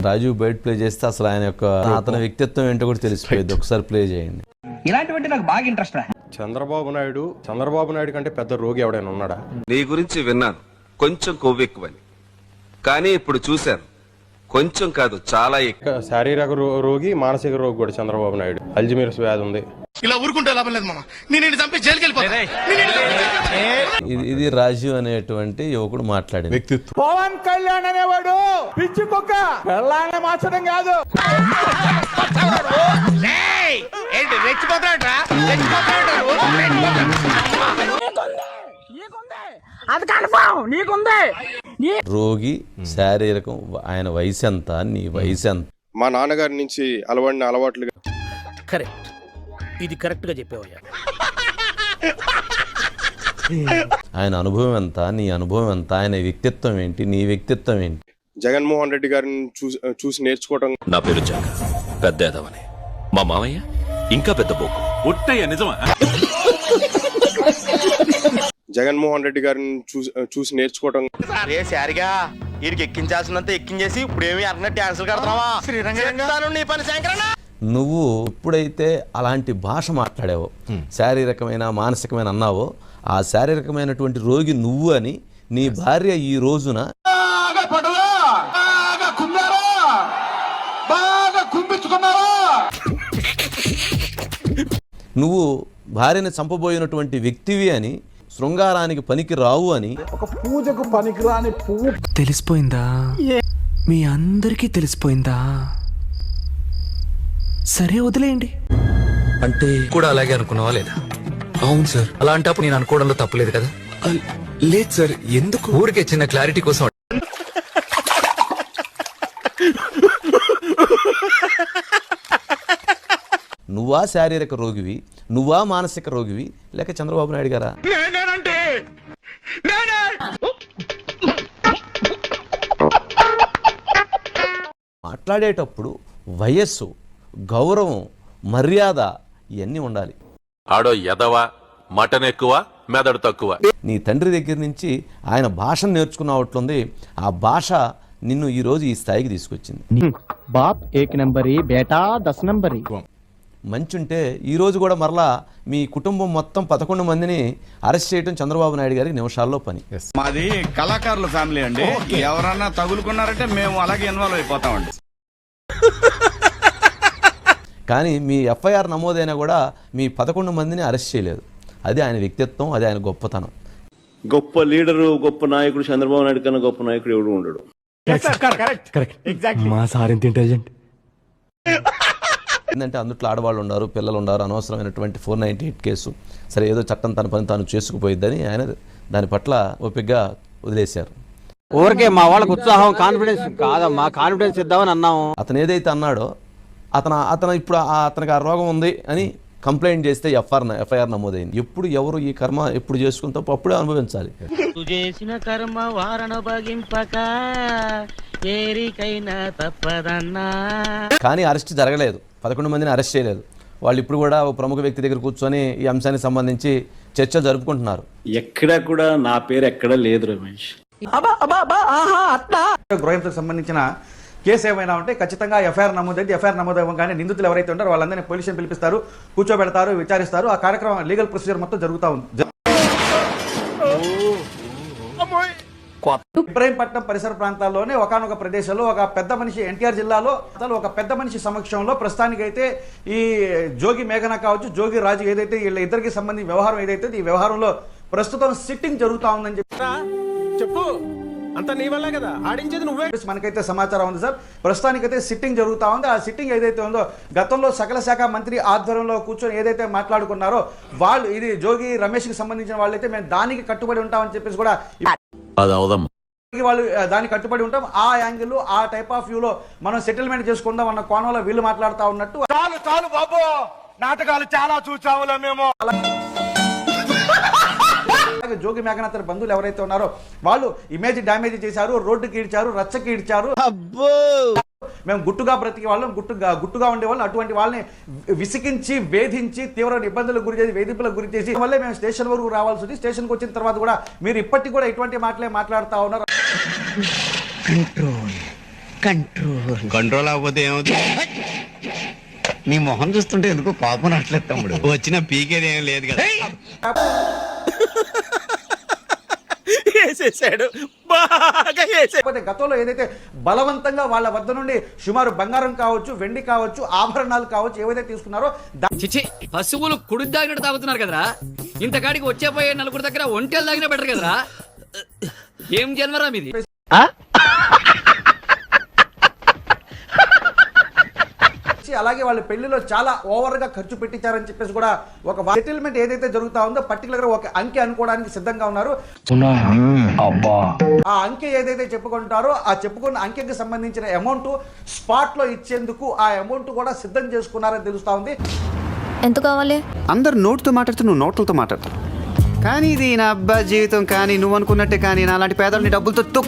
రాజీవ్ బయట ప్లే చేస్తే అసలు ఆయన యొక్క అతని వ్యక్తిత్వం ఏంటో కూడా తెలిసిపోయింది. ఒకసారి ప్లే చేయండి. ఇలాంటివంటే నాకు బాగా ఇంట్రెస్ట్. చంద్రబాబు నాయుడు కంటే పెద్ద రోగి ఎవడైనా ఉన్నాడా? నీ గురించి విన్నాను, కొంచెం కొవ్వెక్కువని. కానీ ఇప్పుడు చూశాను, కొంచెం కాదు చాలా ఎక్కువ. శారీరక రోగి, మానసిక రోగి కూడా చంద్రబాబు నాయుడు. అల్జిమీర్స్ వ్యాధి ఉంది. ఇలా ఊరుకుంటే లాభం లేదు మామ. నేను చంపి జైలుకి వెళ్ళిపోతా. ఇది రాజీవ్ అనేటువంటి యువకుడు మాట్లాడింది వ్యక్తిత్వం. పవన్ కళ్యాణ్ అనేవాడు పిచ్చి కుక్క, పెళ్ళాన్ని మార్చడం కాదు. రోగి, శారీరకం, ఆయన వయసు ఎంత, నీ వయసు ఎంత? మా నాన్నగారి నుంచి అలవాడిన అలవాట్లుగా. కరెక్ట్, ఇది కరెక్ట్ గా చెప్పేవయ్యా. ఆయన అనుభవం ఎంత, నీ అనుభవం ఎంత? ఆయన వ్యక్తిత్వం ఏంటి, నీ వ్యక్తిత్వం ఏంటి? జగన్మోహన్ రెడ్డి గారిని చూసి నేర్చుకోవటం. నా పేరు జగ, పెద్ద ఎదవని. మా మామయ్య ఇంకా పెద్ద బోకు. ఉట్టయ్య నిజమా? జగన్మోహన్ రెడ్డి గారిని చూసి నేర్చుకోవటం. వీరికి ఎక్కించాల్సినంత ఎక్కించేసి ఇప్పుడు ఏమి అన్నట్టు ఆన్సర్ కడతావా? నీ పని శంకరన్న. నువ్వు ఎప్పుడైతే అలాంటి భాష మాట్లాడావో, శారీరకమైన మానసికమైన అన్నావో, ఆ శారీరకమైనటువంటి రోగి నువ్వు అని నీ భార్య ఈ రోజున నువ్వు భార్యని చంపబోయినటువంటి వ్యక్తివి అని, శృంగారానికి పనికి రావు అని, ఒక పూజకు పనికిరాని పువ్వు. తెలిసిపోయిందా? మీ అందరికీ తెలిసిపోయిందా? సరే వదిలేయండి. అంటే కూడా అలాగే అనుకున్నావా లేదా? అవును సార్. అలాంటప్పుడు నేను అనుకోవడంలో తప్పులేదు కదా? లేదు సార్. ఎందుకు? ఊరికే చిన్న క్లారిటీ కోసం. నువ్వా శారీరక రోగివి, నువ్వా మానసిక రోగివి, లేక చంద్రబాబు నాయుడు గారా? మాట్లాడేటప్పుడు వయస్సు, గౌరవం, మర్యాద ఇవన్నీ ఉండాలి. ఆడో ఎదవ, మటన్ ఎక్కువ, మెదడు తక్కువ. నీ తండ్రి దగ్గర నుంచి ఆయన భాషను నేర్చుకున్నట్లుంది. ఆ భాష నిన్ను ఈ రోజు ఈ స్థాయికి తీసుకొచ్చింది. బాప్ ఏక్ నంబరి, బేటా 10 నంబరి. మంచుంటే ఈ రోజు కూడా మరలా మీ కుటుంబం మొత్తం 11 మందిని అరెస్ట్ చేయడం చంద్రబాబు నాయుడు గారికి నిమిషాల్లో పని. మాది కళాకారుల ఫ్యామిలీ అండి. ఎవరన్నా తగులుకున్నారంటే మేము అలాగే ఇన్వాల్వ్ అయిపోతామండి. కానీ మీ ఎఫ్ఐఆర్ నమోదైనా కూడా మీ 11 మందిని అరెస్ట్ చేయలేదు. అది ఆయన వ్యక్తిత్వం, అది ఆయన గొప్పతనం. గొప్ప లీడరు, గొప్ప నాయకుడు చంద్రబాబు నాయుడు కన్నా గొప్ప నాయకుడు ఎవడు ఉండడు. మా సార్ ఎంత ఇంటెలిజెంట్. ఏంటంటే అందుట్లో ఆడవాళ్ళు ఉన్నారు, పిల్లలు ఉన్నారు, అనవసరమైనటువంటి 498 కేసు. సరే, ఏదో చట్టం తన పని తాను చేసుకుపోయిద్దని ఆయన దాని పట్ల ఓపికగా వదిలేశారు. ఊరికే మా వాళ్ళకి ఉత్సాహం, కాన్ఫిడెన్స్ కాదమ్మా, కాన్ఫిడెన్స్ ఇద్దామని అన్నాము. అతను ఏదైతే అన్నాడో అతను ఇప్పుడు అతనికి ఆ రోగం ఉంది అని కంప్లైంట్ చేస్తే ఎఫ్ఐఆర్ నమోదైంది. ఎప్పుడు ఎవరు ఈ కర్మ ఎప్పుడు చేసుకుని తప్ప అప్పుడే అనుభవించాలి. చేసిన కర్మ వారణ భగింపక ఏరికైనా తప్పదన్నా. కానీ అరెస్ట్ జరగలేదు, 11 మందిని అరెస్ట్ చేయలేదు. వాళ్ళు ఇప్పుడు కూడా ఒక ప్రముఖ వ్యక్తి దగ్గర కూర్చొని ఈ అంశానికి సంబంధించి చర్చ జరుపుకుంటున్నారు. ఎక్కడా కూడా నా పేరు ఎక్కడా లేదు రమేష్. గృహంకు సంబంధించిన కేసు ఏమైనా ఉంటే ఖచ్చితంగా ఎఫ్ఐఆర్ నమోదైతే, ఎఫ్ఐఆర్ నమోదవ్వగానే నిందితులు ఎవరైతే ఉంటారో వాళ్ళందరినీ పోలీస్ స్టేషన్ పిలిపిస్తారు, కూర్చోబెడతారు, విచారిస్తారు. ఆ కార్యక్రమం లీగల్ ప్రొసీజర్ మొత్తం జరుగుతూ ఉంది. ఇబ్రహీంపట్నం పరిసర ప్రాంతాల్లోనే ఒకనొక ప్రదేశంలో ఒక పెద్ద మనిషి, ఎన్టీఆర్ జిల్లాలో ఒక పెద్ద మనిషి సమక్షంలో ప్రస్తుతానికైతే ఈ జోగి మేఘన కావచ్చు, జోగి రాజు ఏదైతే వీళ్ళ ఇద్దరికి సంబంధించిన వ్యవహారం ఏదైతే ఈ వ్యవహారంలో ప్రస్తుతం సిట్టింగ్ జరుగుతూ ఉందని చెప్పు. అంత నీ వల్లే కదా ఆడించేది నువ్వే. మనకైతే సమాచారం ఉంది సార్. ప్రస్తుతానికైతే సిట్టింగ్ జరుగుతూ ఉంది. ఆ సిట్టింగ్ ఏదైతే ఉందో గతంలో సకల శాఖ మంత్రి ఆధ్వర్యంలో కూర్చొని ఏదైతే మాట్లాడుకున్నారో వాళ్ళు, ఇది జోగి రమేష్ కి సంబంధించిన వాళ్ళైతే మేము దానికి కట్టుబడి ఉంటామని చెప్పేసి కూడా వాళ్ళు దానికి కట్టుబడి ఉంటాం. ఆ యాంగిల్, ఆ టైప్ ఆఫ్ వ్యూలో మనం సెటిల్మెంట్ చేసుకుందాం అన్న కోణంలో వీళ్ళు మాట్లాడుతూ ఉన్నట్టు. చాలు బాబు, నాటకాలు చాలా చూసావులే మేము. జోగి మేఘనాథ్ బంధువులు ఎవరైతే ఉన్నారో వాళ్ళు ఇమేజ్ డ్యామేజ్ చేశారు, రోడ్డుకి ఈడ్చారు, రచ్చకి ఈడ్చారు. మేము గుట్టుగా బ్రతికే వాళ్ళం, గుట్టుగా ఉండేవాళ్ళం. అటువంటి వాళ్ళని విసికించి, వేధించి, తీవ్ర ఇబ్బందులకు గురి చేసి, వేధింపులకు గురి చేసి వల్లే మేము స్టేషన్ వరకు రావాల్సి ఉంది. స్టేషన్కి వచ్చిన తర్వాత కూడా మీరు ఇప్పటికి కూడా ఇటువంటి మాటలే మాట్లాడుతూ ఉన్నారు. కంట్రోల్ అవ్వకపోతే ఏమవుతుంది? నీ మొహం చూస్తుంటే ఎందుకు కోపం రావట్లేదు తమ్ముడు. వచ్చిన పీకేది ఏం లేదు కదా. కాకపోతే గతంలో ఏదైతే బలవంతంగా వాళ్ళ వద్ద నుండి సుమారు బంగారం కావచ్చు, వెండి కావచ్చు, ఆభరణాలు కావచ్చు, ఏవైతే తీసుకున్నారో చిచి పశువులు కుడి తాగినట్టు తాగుతున్నారు కదరా. ఇంతకాడికి వచ్చే పోయే నలుగురు దగ్గర ఒంటెలు తాగినా బెటర్ కదరా. ఏం జన్మరా మీది? అలాగే వాళ్ళ పెళ్లిలో చాలా ఓవర్ గా ఖర్చు పెట్టించారని చెప్పేసి కూడా ఒక సెటిల్మెంట్ ఏదైతే జరుగుతా ఉందో పర్టికులర్ గా ఒక అంకె అనుకోవడానికి సిద్ధంగా ఉన్నారు. ఆ అంకె ఏదైతే చెప్పుకుంటారో ఆ చెప్పుకున్న అంకెకి సంబంధించిన అమౌంట్ స్పాట్ లో ఇచ్చేందుకు ఆ అమౌంట్ కూడా సిద్ధం చేసుకున్నారని తెలుస్తా ఉంది. ఎంత కావాలి? అందరు నోటితో మాట్లాడుతూ నువ్వు నోట్లతో మాట్లాడతావు. కానీ ఇది నా అబ్బా జీవితం. కానీ నువ్వు అనుకున్నట్టే కానీ నాలాంటి పేదల్ని డబ్బులతో